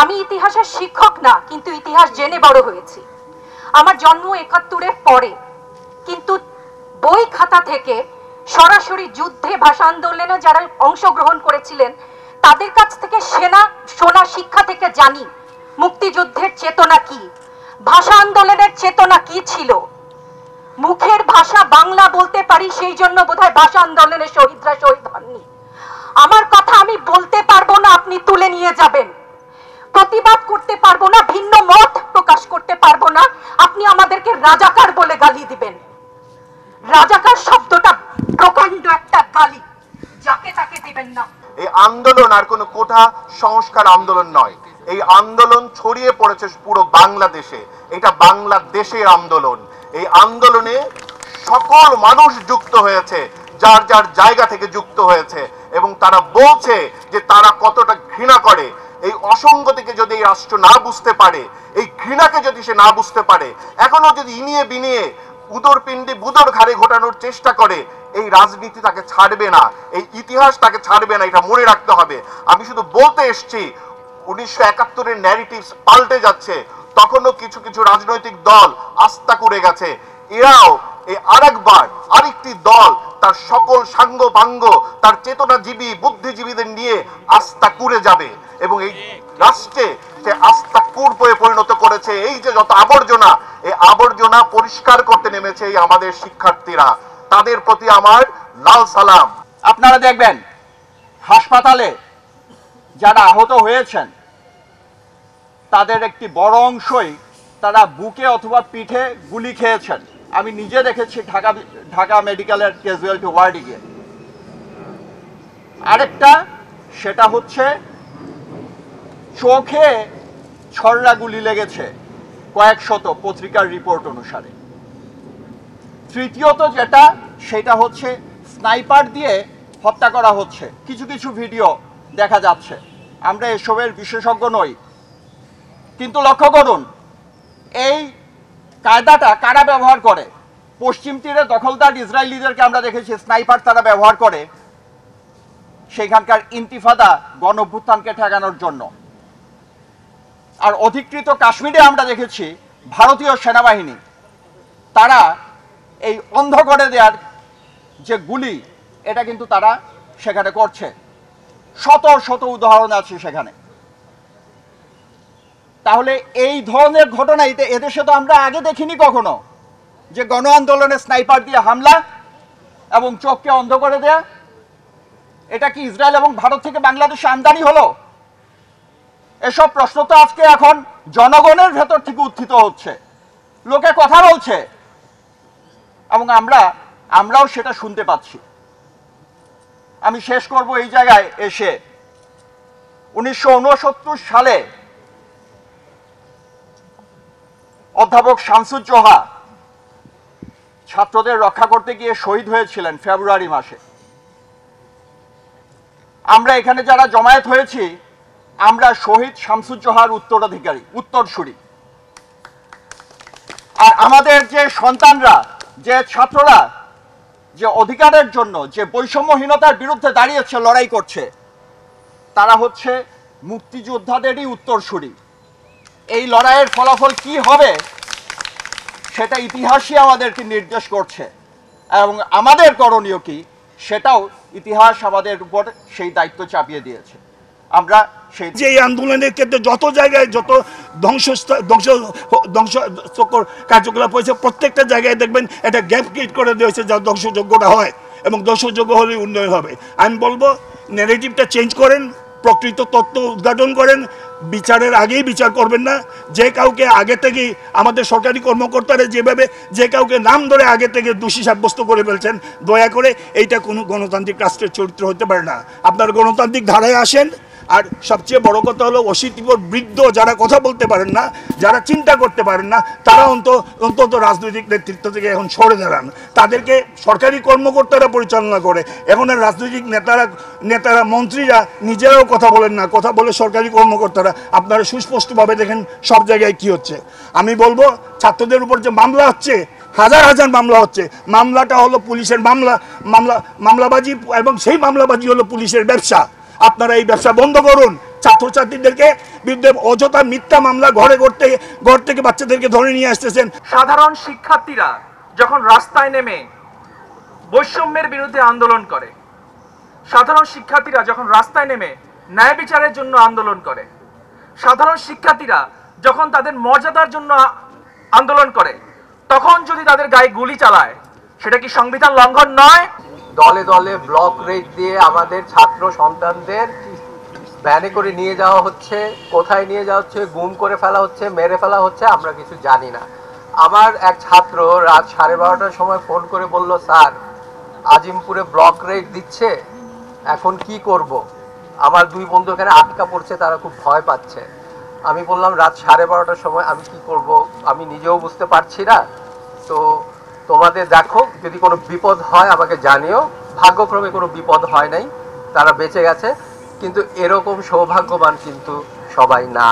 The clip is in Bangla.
আমি ইতিহাসের শিক্ষক না, কিন্তু ইতিহাস জেনে বড় হয়েছি। আমার জন্ম ৭১-এর পরে, কিন্তু বই খাতা থেকে সরাসরি যুদ্ধে ভাষা আন্দোলনে যারা অংশগ্রহণ করেছিলেন তাদের কাছ থেকে শোনা শিক্ষা থেকে জানি মুক্তিযুদ্ধের চেতনা কি, ভাষা আন্দোলনের চেতনা কি ছিল। মুখের ভাষা বাংলা বলতে পারি, সেই জন্য বোধহয় ভাষা আন্দোলনের শহীদরা শহীদ হননি। আমার কথা আমি বলতে পারবো না, আপনি তুলে নিয়ে যাবেন। প্রতিবাদ করতে পারবো না, ভিন্ন মত প্রকাশ করতে পারবো না, আপনি আমাদেরকে রাজাকার বলে গালি দিবেন। রাজাকার শব্দটা প্রকাণ্ড একটা গালি, যাকে তাকে দিবেন না। এই আন্দোলন আর কোনো কোঠা সংস্কার আন্দোলন নয়, এই আন্দোলন ছড়িয়ে পড়েছে পুরো বাংলাদেশে। এটা বাংলাদেশের আন্দোলন। এই আন্দোলনে সকল মানুষ যুক্ত হয়েছে, যার যার জায়গা থেকে যুক্ত হয়েছে, এবং তারা বলছে যে তারা কতটা ঘৃণা করে। এই অসঙ্গতিকে যদি এই রাষ্ট্র না বুঝতে পারে, এই ঘৃণাকে যদি সে না বুঝতে পারে, এখনো যদি ইনিয়ে বিনিয়ে উদর পিণ্ডি বুদর ঘাড়ে ঘোটানোর চেষ্টা করে, এই রাজনীতি তাকে ছাড়বে না, এই ইতিহাস তাকে ছাড়বে না, এটা মনে রাখতে হবে। আমি শুধু বলতে এসছি 1971-এর ন্যারেটিভস পাল্টে যাচ্ছে। তখনও কিছু কিছু রাজনৈতিক দল আস্থা করে গেছে, এরাও এই আরেকটি দল তার সকল সাঙ্গ পাঙ্গ, তার চেতনাজীবী বুদ্ধিজীবীদের নিয়ে আস্থা করে যাবে, এবং এই রাষ্ট্রে সে আস্থা কূপে পরিণত করেছে। এই যে যত আবর্জনা, এই আবর্জনা পরিষ্কার করতে নেমেছে এই আমাদের শিক্ষার্থীরা, তাদের প্রতি আমার লাল সালাম। আপনারা দেখবেন হাসপাতালে যারা আহত হয়েছেন তাদের একটি বড় অংশই তারা বুকে অথবা পিঠে গুলি খেয়েছেন। আমি নিজে দেখেছি ঢাকা মেডিকেলের ক্যাজুয়ালিটি ওয়ার্ডে গিয়ে। আরেকটা সেটা হচ্ছে চোখে ছড়রা গুলি লেগেছে কয়েক শত, পত্রিকার রিপোর্ট অনুসারে। তৃতীয়ত যেটা, সেটা হচ্ছে স্নাইপার দিয়ে হত্যা করা হচ্ছে, কিছু কিছু ভিডিও দেখা যাচ্ছে। আমরা এসবের বিশেষজ্ঞ নই, কিন্তু লক্ষ্য করুন এই কায়দাটা কারা ব্যবহার করে। পশ্চিম তীরে দখলদার ইসরায়েলিদেরকে আমরা দেখেছি স্নাইপার তারা ব্যবহার করে সেখানকার ইন্তিফাদা গণ অভ্যুত্থানকে ঠেকানোর জন্য। আর অধিকৃত কাশ্মীরে আমরা দেখেছি ভারতীয় সেনাবাহিনী তারা এই অন্ধ করে দেওয়ার যে গুলি, এটা কিন্তু তারা সেখানে করছে। শত শত উদাহরণ আছে সেখানে। তাহলে এই ধরনের ঘটনা এদেশে তো আমরা আগে দেখিনি কখনো, যে গণ আন্দোলনে স্নাইপার দিয়ে হামলা এবং চোখকে অন্ধ করে দেয়া। এটা কি ইসরায়েল এবং ভারত থেকে বাংলাদেশে আমদানি হলো? এসব প্রশ্ন তো আজকে এখন জনগণের ভেতর থেকে উত্থিত হচ্ছে, লোকে কথা বলছে, এবং আমরাও সেটা শুনতে পাচ্ছি। আমি শেষ করব এই জায়গায় এসে, 1969 সালে অধ্যাপক শামসুজ্জোহা ছাত্রদের রক্ষা করতে গিয়ে শহীদ হয়েছিলেন ফেব্রুয়ারি মাসে। আমরা এখানে যারা জমায়েত হয়েছি, আমরা শহীদ শামসুজ্জোহার উত্তরসূরি। আর আমাদের যে সন্তানরা, যে ছাত্ররা যে অধিকারের জন্য, যে বৈষম্যহীনতার বিরুদ্ধে দাঁড়িয়েছে, লড়াই করছে, তারা হচ্ছে মুক্তিযোদ্ধাদেরই উত্তরসূরি। এই লড়াইয়ের ফলাফল কি হবে সেটা ইতিহাসই আমাদেরকে নির্দেশ করছে, এবং আমাদের করণীয় কি সেটাও ইতিহাস আমাদের উপর সেই দায়িত্ব চাপিয়ে দিয়েছে। আমরা যে এই আন্দোলনের ক্ষেত্রে যত জায়গায় যত ধ্বংসকর কার্যকলাপ হয়েছে, প্রত্যেকটা জায়গায় দেখবেন একটা গ্যাপ ক্রিয়েট করে দেওয়া হয়েছে যা ধ্বংসযোগ্যটা হয়, এবং ধ্বংসযোগ্য হলে উন্নয়ন হবে। আমি বলবো ন্যারেটিভটা চেঞ্জ করেন, প্রকৃত তত্ত্ব উদ্ঘাটন করেন, বিচারের আগেই বিচার করবেন না। যে কাউকে আগে থেকেই আমাদের সরকারি কর্মকর্তারা যেভাবে যে কাউকে নাম ধরে আগে থেকে দোষী সাব্যস্ত করে ফেলছেন, দয়া করে এইটা কোনো গণতান্ত্রিক রাষ্ট্রের চরিত্র হতে পারে না। আপনার গণতান্ত্রিক ধারায় আসেন। আর সবচেয়ে বড় কথা হলো, অশীতিপর বৃদ্ধ যারা কথা বলতে পারেন না, যারা চিন্তা করতে পারেন না, তারা অন্তত রাজনৈতিক নেতৃত্ব থেকে এখন সরে দাঁড়ান। তাদেরকে সরকারি কর্মকর্তারা পরিচালনা করে। এখন আর রাজনৈতিক নেতারা মন্ত্রীরা নিজেরাও কথা বলেন না, কথা বলে সরকারি কর্মকর্তারা। আপনারা সুস্পষ্টভাবে দেখেন সব জায়গায় কি হচ্ছে। আমি বলবো ছাত্রদের উপর যে মামলা হচ্ছে, হাজার হাজার মামলা হচ্ছে, মামলাটা হলো পুলিশের মামলাবাজি, এবং সেই মামলাবাজি হলো পুলিশের ব্যবসা। আপনারা এই ব্যবসা বন্ধ করুন। ছাত্রছাত্রীদেরকে বিরুদ্ধে অযথা মিথ্যা মামলা ঘর থেকে বাচ্চাদেরকে ধরে নিয়ে আসতেছেন। সাধারণ শিক্ষার্থীরা যখন রাস্তায় নেমে বৈষম্যের বিরুদ্ধে আন্দোলন করে, সাধারণ শিক্ষার্থীরা যখন রাস্তায় নেমে ন্যায় বিচারের জন্য আন্দোলন করে, সাধারণ শিক্ষার্থীরা যখন তাদের মর্যাদার জন্য আন্দোলন করে, তখন যদি তাদের গায়ে গুলি চালায়, সেটা কি সংবিধান লঙ্ঘন নয়? দলে দলে ব্লক রেট দিয়ে আমাদের ছাত্র সন্তানদের ভ্যানে করে নিয়ে যাওয়া হচ্ছে, কোথায় নিয়ে যাওয়া হচ্ছে, গুম করে ফেলা হচ্ছে, মেরে ফেলা হচ্ছে, আমরা কিছু জানি না। আমার এক ছাত্র রাত 12:30টার সময় ফোন করে বলল, স্যার আজিমপুরে ব্লক রেট দিচ্ছে, এখন কি করব? আমার 2 বন্ধু এখানে আটকা পড়ছে, তারা খুব ভয় পাচ্ছে। আমি বললাম রাত 12:30টার সময় আমি কি করব, আমি নিজেও বুঝতে পারছি না। তো তোমাদের দেখো, যদি কোনো বিপদ হয় আমাকে জানিও। ভাগ্যক্রমে কোনো বিপদ হয় নাই, তারা বেঁচে গেছে, কিন্তু এরকম সৌভাগ্যবান কিন্তু সবাই না।